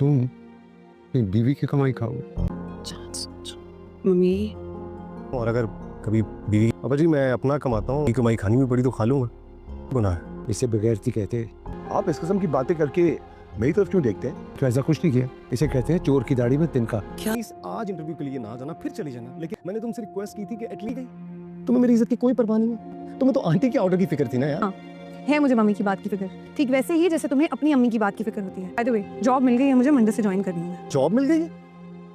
तुम अपनी बीवी की कमाई खाओ। मम्मी और अगर कभी बीवी पापा जी मैं अपना कमाता हूँ, कमाई खानी भी पड़ी तो खा लूंगा, गुनाह है। इसे बगैरती कहते हैं। आप इस किस्म की बातें करके मेरी तरफ क्यों देखते हैं? तो ऐसा कुछ नहीं किया। इसे कहते हैं चोर की दाढ़ी में तिनका। प्लीज आज इंटरव्यू के लिए ना जाना, फिर चली जाना, लेकिन मैंने तुमसे रिक्वेस्ट की थी कि एटलीस्ट तुम्हें मेरी इज्जत की कोई परवाह नहीं है। तुम्हें तो आंटी के ऑर्डर की फिक्र थी ना यार। हाँ। है मुझे मम्मी की बात की फिक्र, ठीक वैसे ही जैसे तुम्हें अपनी अम्मी की बात की फिक्र होती है। बाय द वे जॉब मिल गई है मुझे, मंडे से ज्वाइन करनी है। जॉब मिल गई है?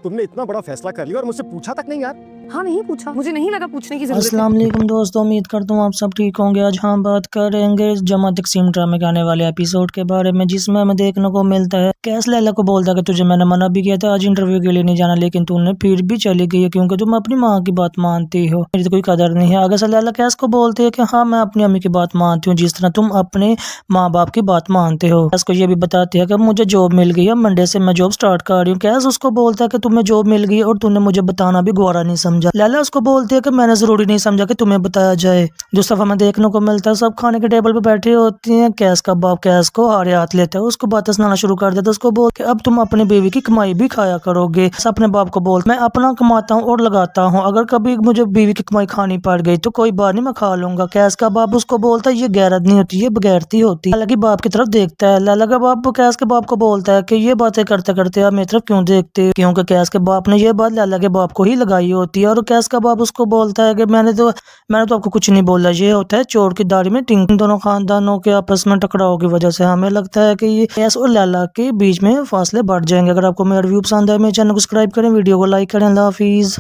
तुमने इतना बड़ा फैसला कर लिया और मुझसे पूछा तक नहीं यार। हाँ नहीं पूछा, मुझे नहीं लगा पूछने की जरूरत है। अस्सलाम वालेकुम दोस्तों, उम्मीद करता हूँ आप सब ठीक होंगे। आज हम बात करेंगे जमा तकसीम ड्रामे के आने वाले एपिसोड के बारे में, जिसमें हमें देखने को मिलता है कैस लैला को बोलता है कि तुझे मैंने मना भी किया था आज इंटरव्यू के लिए नहीं जाना, लेकिन तूने फिर भी चली गई है क्योंकि तुम अपनी माँ की बात मानती हो, मेरी तो कोई कदर नहीं है। आगे से लैला कैस को बोलती है कि हाँ मैं अपनी अम्मी की बात मानती हूँ जिस तरह तुम अपने माँ बाप की बात मानते हो। कैस को ये भी बताती है कि मुझे जॉब मिल गई है, मंडे से मैं जॉब स्टार्ट कर रही हूँ। कैस उसको बोलता है कि तुम्हें जॉब मिल गई और तूने मुझे बताना भी गवारा नहीं समझा। लैला उसको बोलती है कि मैंने जरूरी नहीं समझा कि तुम्हें बताया जाए। जो सफा में देखने को मिलता है, सब खाने के टेबल पे बैठी होती हैं। कैस का बाप कैस को हारे हाथ लेता है, उसको बातें सुनाना शुरू कर देता है। उसको बोल के अब तुम अपनी बीवी की कमाई भी खाया करोगे। अपने बाप को बोल मैं अपना कमाता हूँ और लगाता हूँ, अगर कभी मुझे बीवी की कमाई खानी पड़ गई तो कोई बात नहीं, मैं खा लूंगा। कैस का बाप उसको बोलता है ये गैरत नहीं होती, ये बगैरती होती है। हालांकि बाप की तरफ देखता है। लैला का बाप कैस के बाप को बोलता है कि ये बातें करते करते आप मेरी तरफ क्यों देखते, क्योंकि कैस के बाप ने ये बात लैला के बाप को ही लगाई होती है। और कैस का बाप उसको बोलता है कि मैंने तो आपको कुछ नहीं बोला, ये होता है चोर की दाढ़ी में टिंग। दोनों खानदानों के आपस में टकराव की वजह से हमें लगता है कि ये कैस और लैला के बीच में फासले बढ़ जाएंगे। अगर आपको मेरा रिव्यू पसंद है मेरे चैनल को सब्सक्राइब करें, वीडियो को लाइक करें। अल्लाह हाफिज।